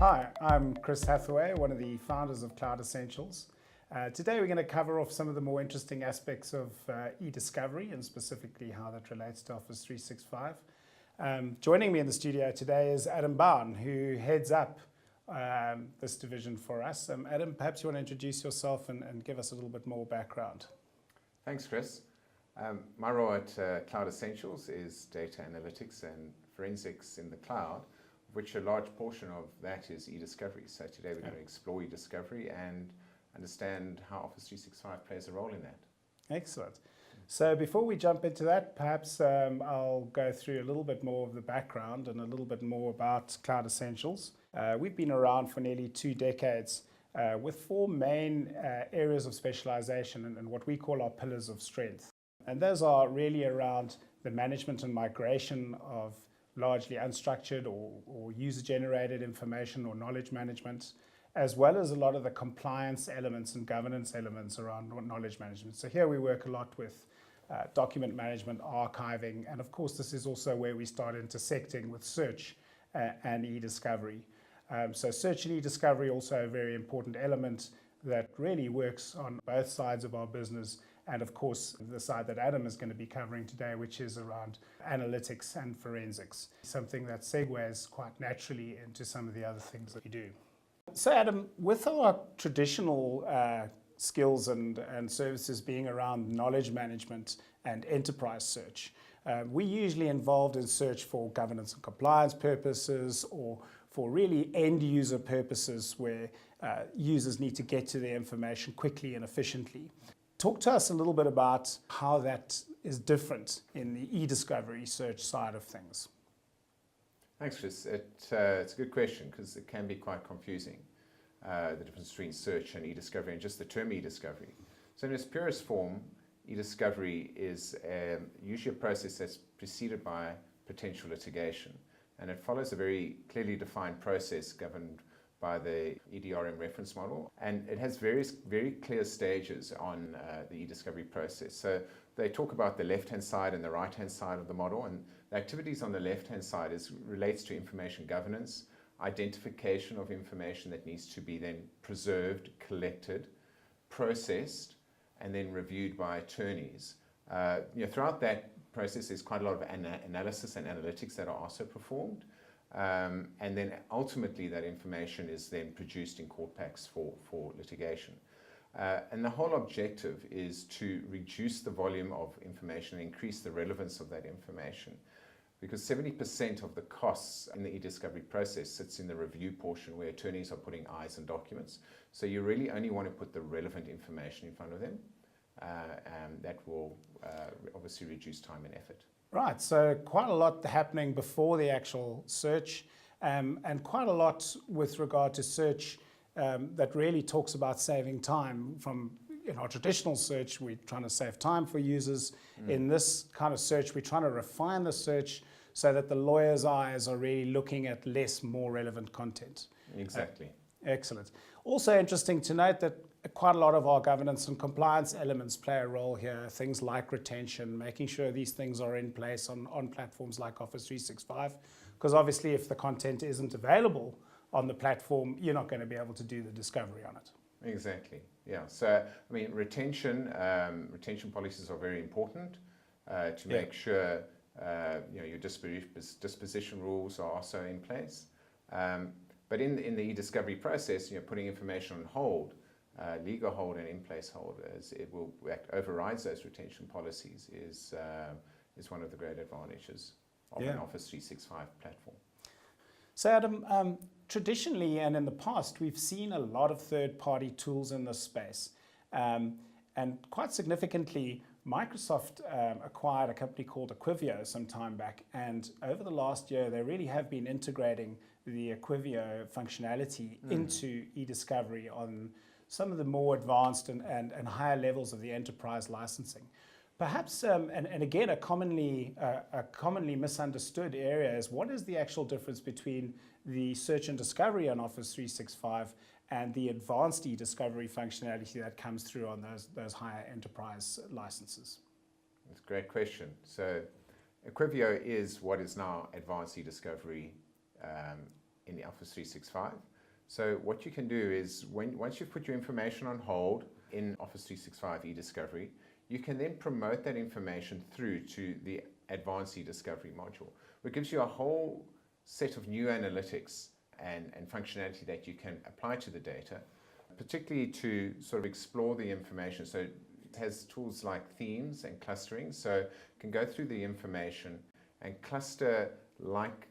Hi, I'm Chris Hathaway, one of the founders of Cloud Essentials. Today we're going to cover off some of the more interesting aspects of eDiscovery and specifically how that relates to Office 365. Joining me in the studio today is Adam Bown, who heads up this division for us. Adam, perhaps you want to introduce yourself and give us a little bit more background. Thanks, Chris. My role at Cloud Essentials is data analytics and forensics in the cloud, which a large portion of that is eDiscovery. So today we're going to explore eDiscovery and understand how Office 365 plays a role in that. Excellent. So before we jump into that, perhaps I'll go through a little bit more of the background and a little bit more about Cloud Essentials. We've been around for nearly 2 decades with 4 main areas of specialization and what we call our pillars of strength. And those are really around the management and migration of largely unstructured or user-generated information or knowledge management, as well as a lot of the compliance elements and governance elements around knowledge management. So here we work a lot with document management, archiving, and of course this is also where we start intersecting with search and eDiscovery. So search and eDiscovery also a very important element that really works on both sides of our business, and of course the side that Adam is going to be covering today, which is around analytics and forensics, something that segues quite naturally into some of the other things that we do. So Adam, with our traditional skills and services being around knowledge management and enterprise search, we're usually involved in search for governance and compliance purposes or for really end user purposes where users need to get to their information quickly and efficiently. Talk to us a little bit about how that is different in the eDiscovery search side of things. Thanks, Chris. It's a good question because it can be quite confusing, the difference between search and eDiscovery and just the term eDiscovery. So in its purest form, eDiscovery is usually a process that's preceded by potential litigation, and it follows a very clearly defined process governed by the EDRM reference model, and it has various very clear stages on the eDiscovery process. So they talk about the left-hand side and the right-hand side of the model, and the activities on the left-hand side relates to information governance, identification of information that needs to be then preserved, collected, processed, and then reviewed by attorneys. Throughout that process, there's quite a lot of analysis and analytics that are also performed. And then ultimately that information is then produced in court packs for litigation. And the whole objective is to reduce the volume of information and increase the relevance of that information, because 70% of the costs in the eDiscovery process sits in the review portion where attorneys are putting eyes on documents. So you really only want to put the relevant information in front of them. That will obviously reduce time and effort. Right, so quite a lot happening before the actual search and quite a lot with regard to search that really talks about saving time. From in our traditional search, we're trying to save time for users. In this kind of search, we're trying to refine the search so that the lawyer's eyes are really looking at less, more relevant content. Exactly. Excellent. Also interesting to note that quite a lot of our governance and compliance elements play a role here. Things like retention, making sure these things are in place on platforms like Office 365. Because obviously if the content isn't available on the platform, you're not going to be able to do the discovery on it. Exactly, yeah. So, I mean, retention policies are very important to make sure your disposition rules are also in place. But in the eDiscovery process, putting information on hold, legal hold and in-place hold, as it will overrides those retention policies, is one of the great advantages of an Office 365 platform. So Adam, traditionally and in the past, we've seen a lot of third-party tools in this space. And quite significantly, Microsoft acquired a company called Equivio some time back. And over the last year, they really have been integrating the Equivio functionality into eDiscovery on some of the more advanced and higher levels of the enterprise licensing. Perhaps, and again, a commonly misunderstood area is what is the actual difference between the search and discovery on Office 365 and the advanced eDiscovery functionality that comes through on those higher enterprise licenses? That's a great question. So Equivio is what is now advanced eDiscovery in the Office 365. So what you can do is once you've put your information on hold in Office 365 eDiscovery, you can then promote that information through to the Advanced eDiscovery module, which gives you a whole set of new analytics and functionality that you can apply to the data, particularly to sort of explore the information. So it has tools like themes and clustering, so it can go through the information and cluster like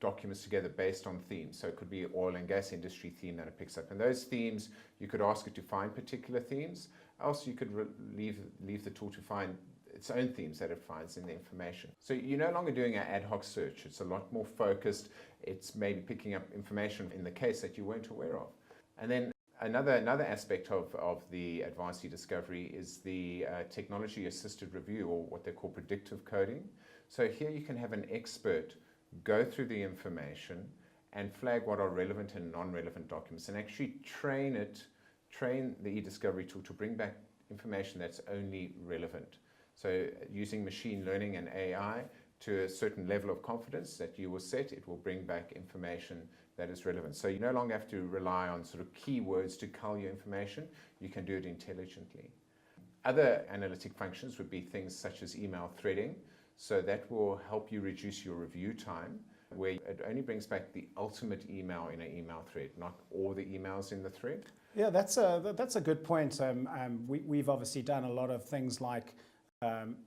documents together based on themes. So it could be oil and gas industry theme that it picks up. And those themes, you could ask it to find particular themes. Else you could leave the tool to find its own themes that it finds in the information. So you're no longer doing an ad hoc search. It's a lot more focused. It's maybe picking up information in the case that you weren't aware of. And then another aspect of the Advanced eDiscovery is the technology-assisted review, or what they call predictive coding. So here you can have an expert go through the information and flag what are relevant and non-relevant documents, and actually train the eDiscovery tool to bring back information that's only relevant. So using machine learning and AI to a certain level of confidence that you will set, it will bring back information that is relevant. So you no longer have to rely on sort of keywords to cull your information. You can do it intelligently. Other analytic functions would be things such as email threading. So that will help you reduce your review time, where it only brings back the ultimate email in an email thread, not all the emails in the thread. Yeah, that's a good point. We've obviously done a lot of things like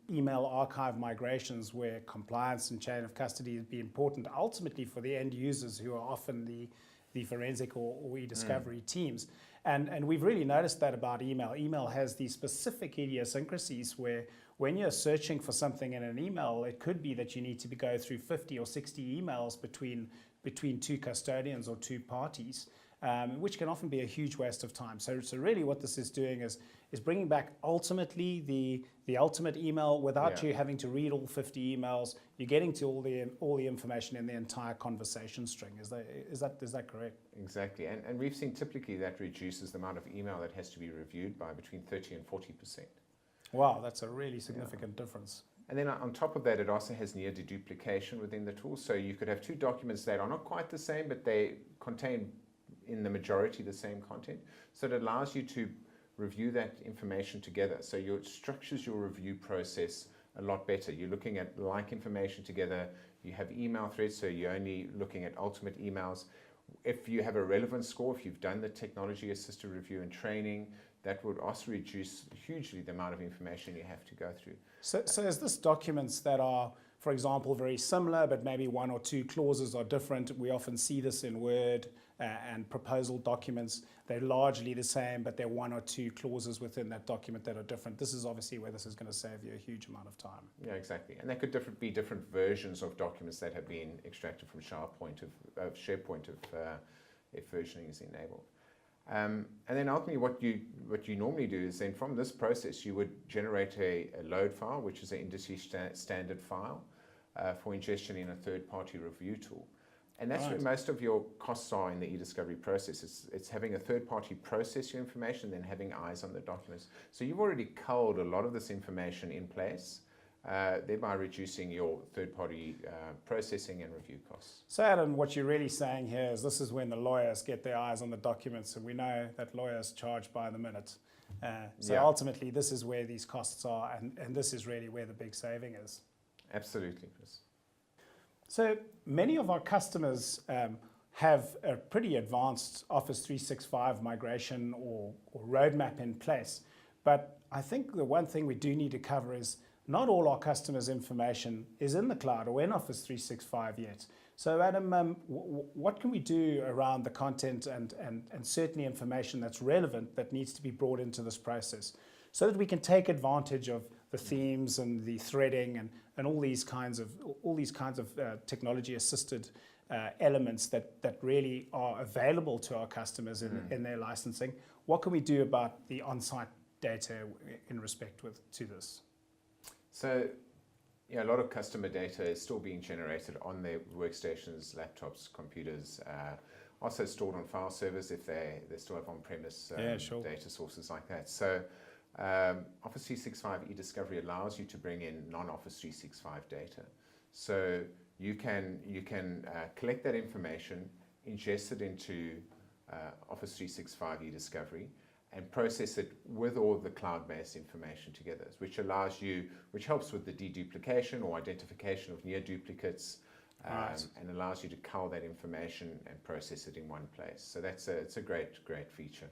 email archive migrations, where compliance and chain of custody would be important ultimately for the end users, who are often the forensic or eDiscovery teams. And we've really noticed that about email. Email has these specific idiosyncrasies where when you're searching for something in an email, it could be that you need to go through 50 or 60 emails between two custodians or two parties, which can often be a huge waste of time. So really what this is doing is bringing back ultimately the ultimate email without you having to read all 50 emails. You're getting to all the information in the entire conversation string. Is that correct? Exactly. And we've seen typically that reduces the amount of email that has to be reviewed by between 30 and 40%. Wow, that's a really significant difference. And then on top of that, it also has near deduplication within the tool. So you could have two documents that are not quite the same, but they contain in the majority the same content. So it allows you to review that information together. So it structures your review process a lot better. You're looking at like information together. You have email threads, so you're only looking at ultimate emails. If you have a relevance score, if you've done the technology-assisted review and training, that would also reduce hugely the amount of information you have to go through. So is this documents that are, for example, very similar, but maybe one or two clauses are different? We often see this in Word and proposal documents. They're largely the same, but there are one or two clauses within that document that are different. This is obviously where this is going to save you a huge amount of time. Yeah, exactly. And there could be different versions of documents that have been extracted from SharePoint if versioning is enabled. And then ultimately what you normally do is then from this process you would generate a load file, which is an industry standard file for ingestion in a third-party review tool. And that's where most of your costs are in the eDiscovery process. It's having a third party process your information, then having eyes on the documents. So you've already culled a lot of this information in place, thereby reducing your third party processing and review costs. So Adam, what you're really saying here is this is when the lawyers get their eyes on the documents, and we know that lawyers charge by the minute. Ultimately this is where these costs are, and this is really where the big saving is. Absolutely, Chris. So many of our customers have a pretty advanced Office 365 migration or roadmap in place. But I think the one thing we do need to cover is not all our customers' information is in the cloud or in Office 365 yet. So Adam, what can we do around the content and certainly information that's relevant that needs to be brought into this process so that we can take advantage of the themes and the threading and all these kinds of technology-assisted elements that really are available to our customers in their licensing? What can we do about the on-site data in respect to this? So, a lot of customer data is still being generated on their workstations, laptops, computers, also stored on file servers if they still have on-premise data sources like that. So Office 365 eDiscovery allows you to bring in non-Office 365 data. So you can collect that information, ingest it into Office 365 eDiscovery, and process it with all of the cloud-based information together, which helps with the deduplication or identification of near duplicates, and allows you to cull that information and process it in one place. So it's a great feature.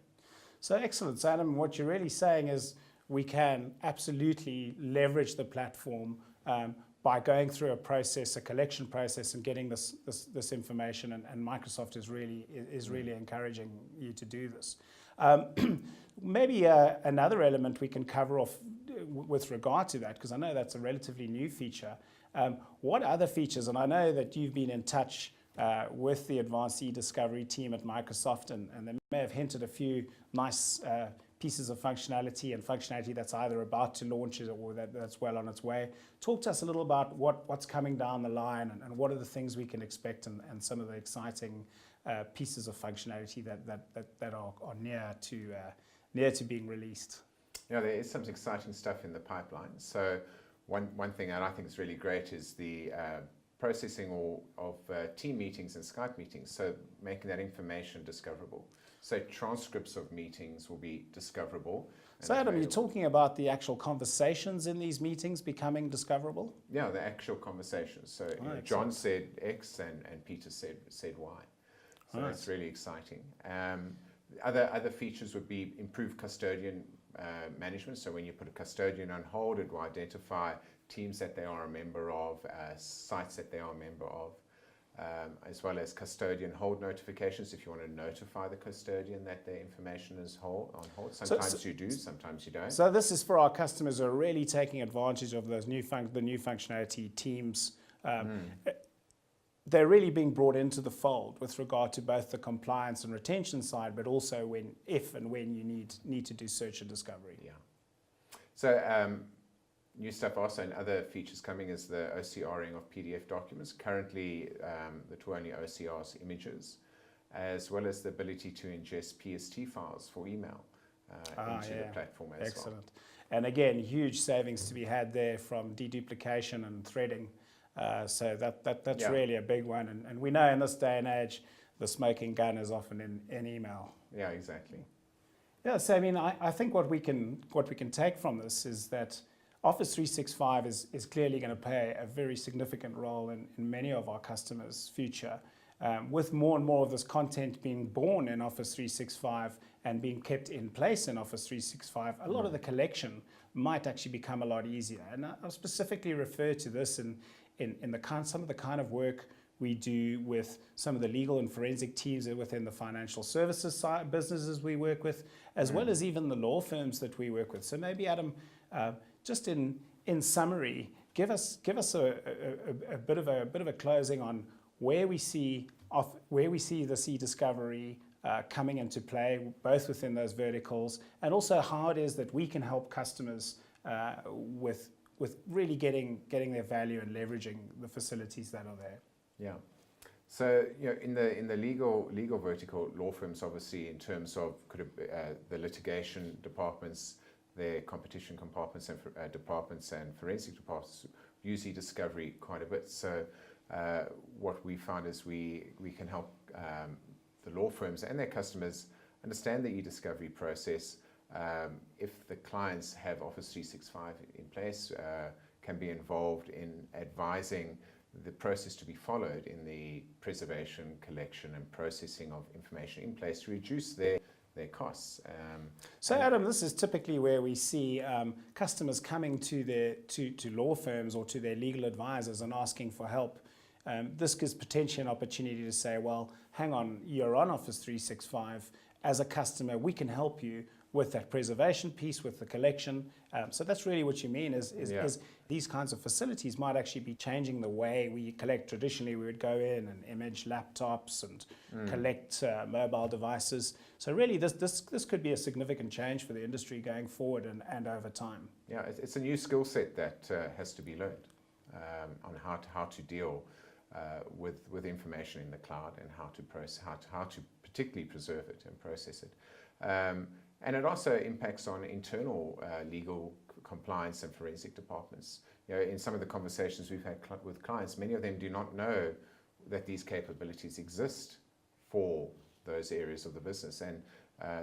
So excellent. So Adam, what you're really saying is we can absolutely leverage the platform by going through a collection process and getting this information, and Microsoft is really encouraging you to do this. Maybe another element we can cover off with regard to that, because I know that's a relatively new feature. What other features, and I know that you've been in touch with the advanced eDiscovery team at Microsoft, and they may have hinted a few nice pieces of functionality that's either about to launch or that's well on its way. Talk to us a little about what's coming down the line, and what are the things we can expect, and some of the exciting pieces of functionality that are near to being released. Yeah, there is some exciting stuff in the pipeline. So one thing that I think is really great is the processing of team meetings and Skype meetings, so making that information discoverable. So transcripts of meetings will be discoverable. So Adam, you're talking about the actual conversations in these meetings becoming discoverable? Yeah, the actual conversations. So John said X and Peter said Y. So that's really exciting. Other features would be improved custodian management. So when you put a custodian on hold, it will identify teams that they are a member of, sites that they are a member of, as well as custodian hold notifications if you want to notify the custodian that their information is on hold. Sometimes you do, sometimes you don't. So this is for our customers who are really taking advantage of those the new functionality. Teams. They're really being brought into the fold with regard to both the compliance and retention side, but also if and when you need to do search and discovery. Yeah. So new stuff also, and other features coming is the OCRing of PDF documents. Currently, the tool only OCRs images, as well as the ability to ingest PST files for email into the platform as well. Excellent. And again, huge savings to be had there from deduplication and threading. So that's really a big one, and we know in this day and age the smoking gun is often in email. Yeah, exactly. Yeah, so I mean, I think what we can take from this is that Office 365 is clearly going to play a very significant role in many of our customers' future, with more and more of this content being born in Office 365 and being kept in place in Office 365. A lot of the collection might actually become a lot easier, and I'll specifically refer to this in some of the kind of work we do with some of the legal and forensic teams within the financial services side, businesses we work with, as well as even the law firms that we work with. So maybe Adam, just in summary, give us a bit of a closing on where we see this eDiscovery coming into play, both within those verticals, and also how it is that we can help customers with really getting their value and leveraging the facilities that are there. Yeah. So in the legal vertical, law firms obviously in terms of the litigation departments, their competition departments and forensic departments use eDiscovery quite a bit. So what we found is we can help the law firms and their customers understand the eDiscovery process. If the clients have Office 365 in place, can be involved in advising the process to be followed in the preservation, collection and processing of information in place to reduce their costs. So Adam, this is typically where we see customers coming to law firms or to their legal advisors and asking for help. This gives potentially an opportunity to say, well, hang on, you're on Office 365. As a customer, we can help you with that preservation piece, with the collection. So that's really what you mean is these kinds of facilities might actually be changing the way we collect. Traditionally, we would go in and image laptops and collect mobile devices. So really, this could be a significant change for the industry going forward and over time. Yeah, it's a new skill set that has to be learned on how to deal with information in the cloud and how to particularly preserve it and process it. And it also impacts on internal legal compliance and forensic departments in some of the conversations we've had with clients, many of them do not know that these capabilities exist for those areas of the business, and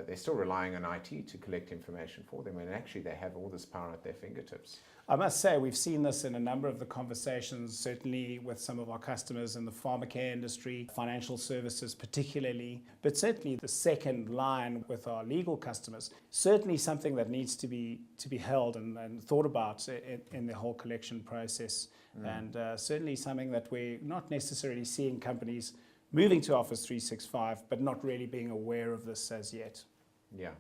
they're still relying on IT to collect information for them, and actually they have all this power at their fingertips. I must say, we've seen this in a number of the conversations, certainly with some of our customers in the pharmacare industry, financial services particularly, but certainly the second line with our legal customers, certainly something that needs to be held and thought about in the whole collection process, and certainly something that we're not necessarily seeing companies moving to Office 365, but not really being aware of this as yet. Yeah,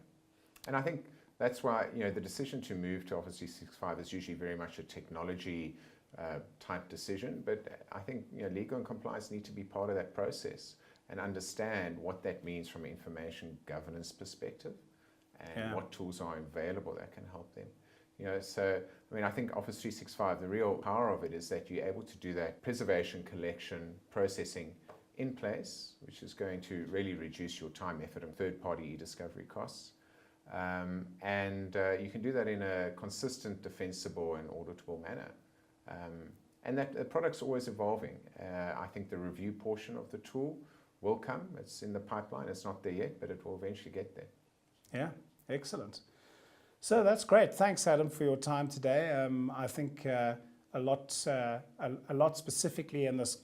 and I think that's why the decision to move to Office 365 is usually very much a technology type decision, but I think legal and compliance need to be part of that process and understand what that means from an information governance perspective and what tools are available that can help them. So I think Office 365, the real power of it is that you're able to do that preservation, collection, processing in place, which is going to really reduce your time, effort, and third-party eDiscovery costs. And you can do that in a consistent, defensible, and auditable manner. And that the product's always evolving. I think the review portion of the tool will come. It's in the pipeline. It's not there yet, but it will eventually get there. Yeah, excellent. So that's great. Thanks, Adam, for your time today. I think a lot specifically in this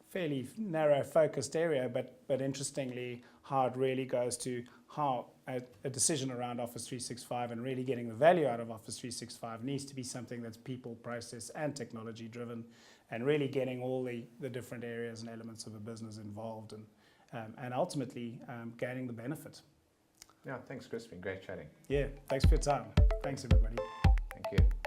fairly narrow focused area, but interestingly how it really goes to how a decision around Office 365 and really getting the value out of Office 365 needs to be something that's people, process and technology driven, and really getting all the different areas and elements of a business involved and ultimately gaining the benefit. Yeah, thanks Chris, been great chatting. Yeah, thanks for your time. Thanks everybody. Thank you.